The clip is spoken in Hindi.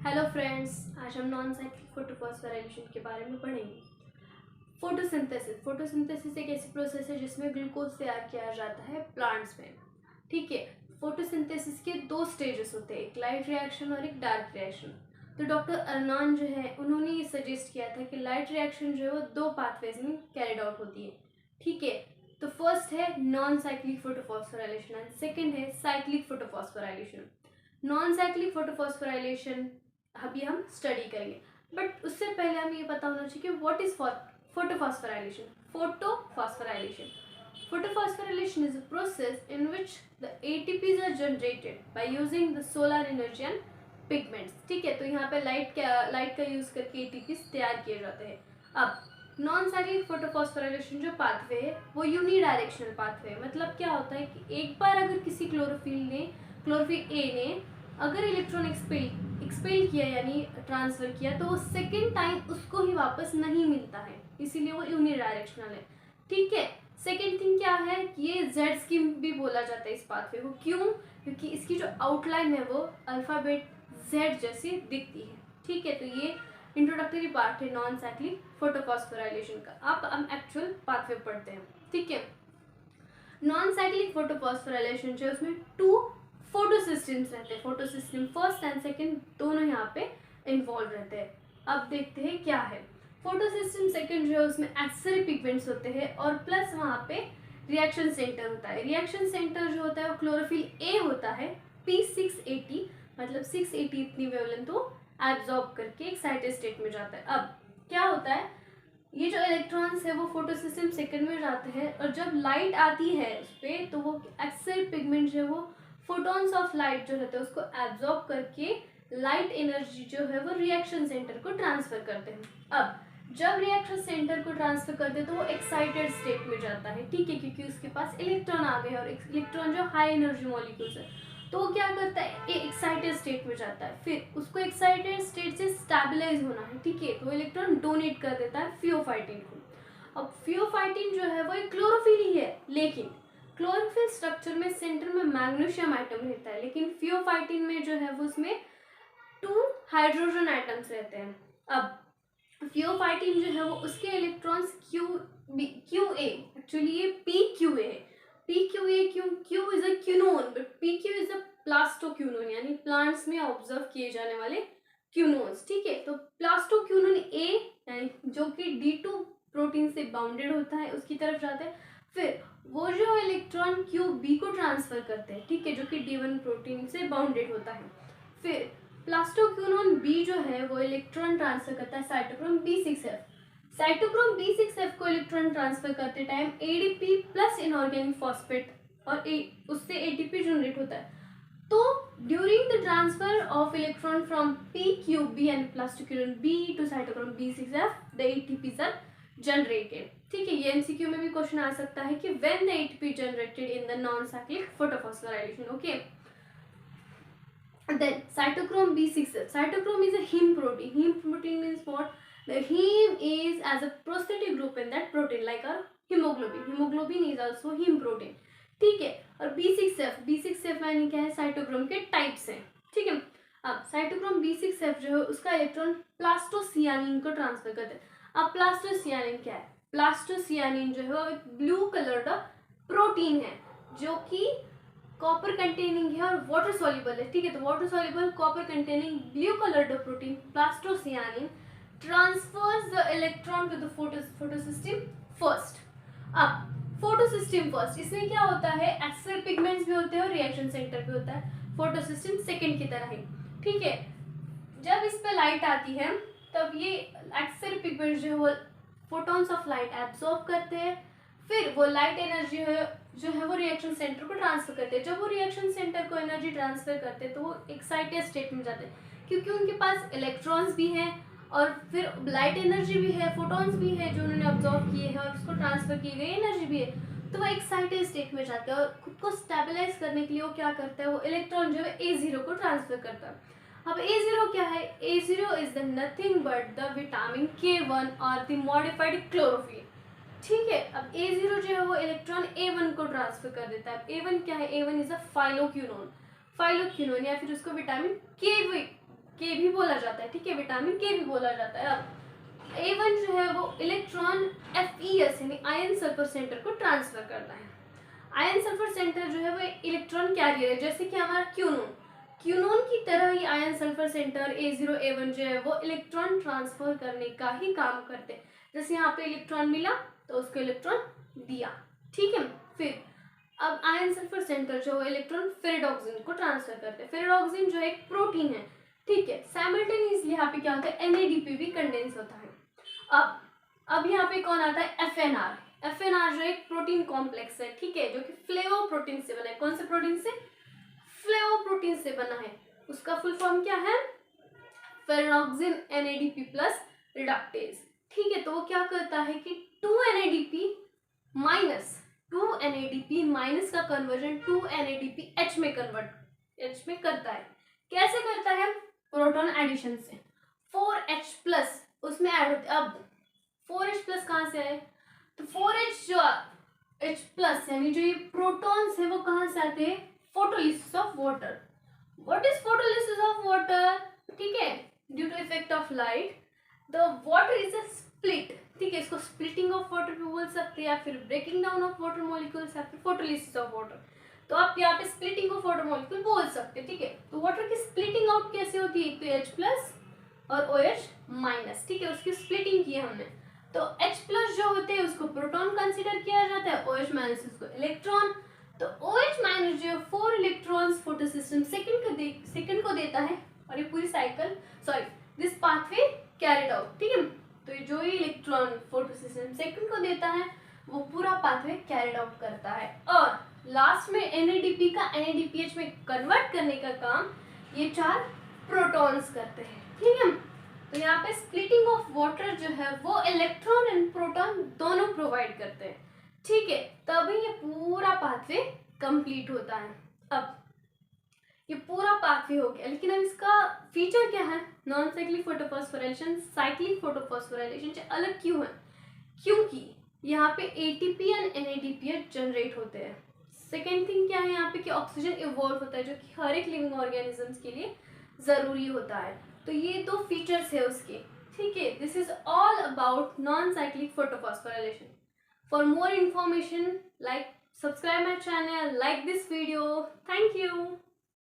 हेलो फ्रेंड्स, आज हम नॉन साइक्लिक फोटोफॉस्फोराइलेशन के बारे में पढ़ेंगे। फोटोसिंथेसिस एक ऐसी प्रोसेस है जिसमें ग्लूकोज तैयार किया जाता है प्लांट्स में। ठीक है। फोटोसिंथेसिस के दो स्टेजेस होते हैं, एक लाइट रिएक्शन और एक डार्क रिएक्शन। तो डॉक्टर अर्नान जो है उन्होंने ये सजेस्ट किया था कि लाइट रिएक्शन जो है वो दो पाथवेज में कैरिड आउट होती है। ठीक है। तो फर्स्ट है non cyclic photophosphorylation and second है cyclic photophosphorylation. Non cyclic photophosphorylation अभी हम स्टडी करेंगे, बट उससे पहले हमें ये पता होना चाहिए कि what is photophosphorylation. Photophosphorylation is a process in which the ATPs are generated by using the solar energy and pigments। ठीक है, तो यहाँ पे लाइट का यूज करके ATPs तैयार किए जाते हैं। अब नॉन साइक्लिक फोटोफॉस्फोराइलेशन जो पाथवे है वो यूनिडायरेक्शनल पाथवे है। मतलब क्या होता है कि एक बार अगर किसी क्लोरोफिल ए ने अगर इलेक्ट्रॉन एक्सपेल किया यानी ट्रांसफर किया तो वो सेकेंड टाइम उसको ही वापस नहीं मिलता है, इसीलिए वो यूनिडायरेक्शनल है। ठीक है। सेकेंड थिंग क्या है कि ये जेड स्कीम भी बोला जाता है इस पाथवे को। क्यों? क्योंकि इसकी जो आउटलाइन है वो अल्फाबेट जेड जैसी दिखती है। ठीक है, तो ये इंट्रोडक्टरी पार्ट है नॉन साइक्लिक फोटोफॉस्फोराइलेशन का। अब हम एक्चुअल पाथवे पढ़ते हैं। ठीक है। नॉन साइक्लिक फोटोफॉस्फोराइलेशन जो है उसमें टू फोटो सिस्टम्स रहते हैं। Photo system first and second दोनों यहाँ पे इन्वॉल्व रहते हैं। अब देखते हैं क्या है फोटो सिस्टम सेकेंड जो है उसमें एक्सेसरी पिगमेंट्स होते हैं और प्लस वहाँ पे रिएक्शन सेंटर होता है। रिएक्शन सेंटर जो होता है वो क्लोरोफिल ए होता है P680, मतलब 680 इतनी वेवलेंथ वो एब्जॉर्ब करके एक्साइटेड स्टेट में जाता है। अब क्या होता है, ये जो इलेक्ट्रॉन्स है वो फोटोसिस्टम सेकेंड में जाते हैं और जब लाइट आती है उस पर तो वो एक्सेसरी पिगमेंट जो है वो फोटॉन्स ऑफ लाइट जो रहता है उसको एब्जॉर्ब करके लाइट एनर्जी जो है वो रिएक्शन सेंटर को ट्रांसफर करते हैं। अब जब रिएक्शन सेंटर को ट्रांसफर करते हैं तो वो एक्साइटेड स्टेट में जाता है। ठीक है, क्योंकि उसके पास इलेक्ट्रॉन आ गए और इलेक्ट्रॉन जो हाई एनर्जी मॉलिक्यूल्स है तो वो क्या करता है, ये एक्साइटेड स्टेट में जाता है। फिर उसको एक्साइटेड स्टेट से स्टेबलाइज होना है। ठीक है, तो वो इलेक्ट्रॉन डोनेट कर देता है फियोफाइटिन को। अब फियोफाइटिन जो है वो एक क्लोरोफिल ही है, लेकिन क्लोरोफिल स्ट्रक्चर में सेंटर में मैग्नीशियम आइटम रहता है, लेकिन फियोफाइटिन में जो है वो उसमें 2 हाइड्रोजन आइटम्स रहते हैं। अब फियोफाइटिन जो है वो उसके इलेक्ट्रॉन्स क्यू ए, एक्चुअली ये PQA है। PQA Q is a क्यूनोन, but PQ is a plastoquinone, यानी प्लांट्स में ऑब्जर्व किए जाने वाले क्यूनोन्स। ठीक है, तो प्लास्टोक्यूनोन ए यानी जो कि D2 प्रोटीन से बाउंडेड होता है उसकी तरफ जाते हैं। फिर वो जो इलेक्ट्रॉन QB को ट्रांसफर करते हैं, ठीक है, जो कि D1 प्रोटीन से बाउंडेड होता है। फिर प्लास्टोक्यूनोन बी जो है वो इलेक्ट्रॉन ट्रांसफर करता है साइटोक्रोम B6F। साइटोक्रोम B6F को इलेक्ट्रॉन ट्रांसफर करते time ADP plus inorganic phosphate और उससे ATP जनरेट होता है। तो during the transfer of electron from PQB and plastoquinone B to cytochrome B6F the ATPs are generated. ठीक है, ये MCQ में भी क्वेश्चन आ सकता है कि when the ATP generated in the non cyclic photophosphorylation. Okay, then cytochrome B6F. Cytochrome is a heme protein. Heme protein means what? The heme is as a prosthetic group in that protein, like our hemoglobin. Hemoglobin is also heme protein. ठीक है, और B6F यानी क्या है, साइटोक्रोम के टाइप्स हैं। ठीक है, अब साइटोक्रोम B6F जो है उसका इलेक्ट्रॉन प्लास्टोसियानिन को ट्रांसफर करते हैं। अब प्लास्टोसियानिन क्या है? प्लास्टोसियानिन जो है वो एक ब्लू कलर का प्रोटीन है जो कि कॉपर कंटेनिंग है और वाटर सॉल्युबल है। ठीक है, तो water soluble copper containing blue coloured protein plastocyanin transfers the electron to the photosystem first. अब फोटोसिस्टम फर्स्ट, इसमें क्या होता है, एक्सेसरी पिगमेंट्स भी होते हैं और रिएक्शन सेंटर भी होता है। फोटोसिस्टम सेकेंड की तरह ही। ठीक है, जब इस पे लाइट आती है तब ये एक्सेसरी पिगमेंट्स जो है वो फोटॉन्स ऑफ लाइट एब्जॉर्ब करते हैं। फिर वो लाइट एनर्जी जो है वो रिएक्शन सेंटर को ट्रांसफर करते हैं। जब वो रिएक्शन सेंटर को एनर्जी ट्रांसफर करते हैं तो वो एक्साइटेड स्टेट में जाते हैं, क्योंकि उनके पास इलेक्ट्रॉन्स भी हैं और फिर लाइट एनर्जी भी है, फोटॉन्स भी है जो उन्होंने ऑब्जॉर्व किए हैं और उसको ट्रांसफर की गई एनर्जी भी है। तो वो एक्साइटेड स्टेट में जाते हैं और खुद को स्टेबलाइज करने के लिए वो क्या करता है, वो इलेक्ट्रॉन जो है A0 को ट्रांसफर करता है। अब A0 क्या है? A0 is the nothing but the vitamin K1 और द मॉडिफाइड क्लोरोफिल। ठीक है, अब A0 जो है वो इलेक्ट्रॉन A1 को ट्रांसफर कर देता है। A1 क्या है? A1 इज अ फाइलोक्यूनोन या फिर उसको विटामिन के भी बोला जाता है, ठीक है, विटामिन के भी बोला जाता है। अब A1 जो है वो इलेक्ट्रॉन FeS यानी आयन सल्फर सेंटर को ट्रांसफर करता है। आयन सल्फर सेंटर जो है वो इलेक्ट्रॉन कैरियर है, जैसे कि हमारा क्यूनोन की तरह ही ion sulphur centre A0 A1 जो है वो इलेक्ट्रॉन ट्रांसफर करने का ही काम करते हैं। जैसे यहाँ पे इलेक्ट्रॉन मिला तो उसको इलेक्ट्रॉन दिया, ठीक है। फिर अब आयन सल्फर सेंटर जो है इलेक्ट्रॉन फेरिडोक्सिन को ट्रांसफर करते हैं। फेरिडोक्सिन जो एक प्रोटीन है, ठीक है। साइमल्टेनियसली यहाँ पे क्या होता है, NADP भी कंडेंस होता है। अब यहाँ पे कौन आता है, FNR जो एक प्रोटीन कॉम्प्लेक्स है, ठीक है, जो कि फ्लेवोप्रोटीन से बना है। कौन से प्रोटीन से, फ्लेवोप्रोटीन से बना है। उसका फुल फॉर्म क्या है, फेरिडोक्सिन NADP प्लस रिडक्टेज, ठीक है। तो वो क्या करता है कि 2 NADP माइनस का कन्वर्जन 2 NADP H में करता है। कैसे करता है, प्रोटॉन एडिशन से 4H प्लस उसमें ऐड होते। अब 4H प्लस कहाँ से आए, तो 4H जो H प्लस यानी जो ये प्रोटॉन्स है वो कहाँ से आते हैं, photolysis of water. What is photolysis of water, ठीक है, due to effect of light the water is a split, ठीक है। इसको स्प्लिटिंग ऑफ वाटर भी बोल सकते हैं, या फिर breaking down of water molecules, या फिर फोटोलिसिस ऑफ वाटर। तो आप यहाँ पे स्प्लिटिंग ऑफ वाटर मॉलिक्यूल बोल सकते हैं, ठीक है। तो वाटर की स्प्लिटिंग आउट कैसे होती है, तो H प्लस और OH माइनस, ठीक है, उसकी स्प्लिटिंग की है हमने। तो H प्लस जो होते हैं उसको प्रोटॉन कंसीडर किया जाता है, OH माइनस उसको इलेक्ट्रॉन। तो OH माइनस जो 4 इलेक्ट्रॉन्स फोटोसिस्टम सेकंड को देता है, और ये पूरी cycle this pathway carried out, ठीक है। तो ये जो ही इलेक्ट्रॉन फोटोसिस्टम सेकंड को देता है वो पूरा पाथवे कैरिड आउट करता है, और लास्ट में NADP का NADPH में कन्वर्ट करने का काम ये 4 प्रोटॉन्स करते हैं, ठीक है। तो यहाँ पे स्प्लिटिंग ऑफ वाटर जो है वो इलेक्ट्रॉन एंड प्रोटॉन दोनों प्रोवाइड करते हैं, ठीक है। तभी ये पूरा पाथवे कंप्लीट होता है। अब ये पूरा पाथवे हो गया, लेकिन अब इसका फीचर क्या है, non cyclic photophosphorylation cyclic photophosphorylation से अलग क्यों है, क्योंकि यहाँ पे ATP एंड NADPH जनरेट होते हैं। सेकेंड थिंग क्या है यहाँ पे कि ऑक्सीजन इवॉल्व होता है, जो कि हर एक लिविंग ऑर्गेनिजम्स के लिए ज़रूरी होता है। तो ये 2 फीचर्स है उसके, ठीक है। This is all about non cyclic photophosphorylation. For more information, like subscribe my channel, like this video. Thank you.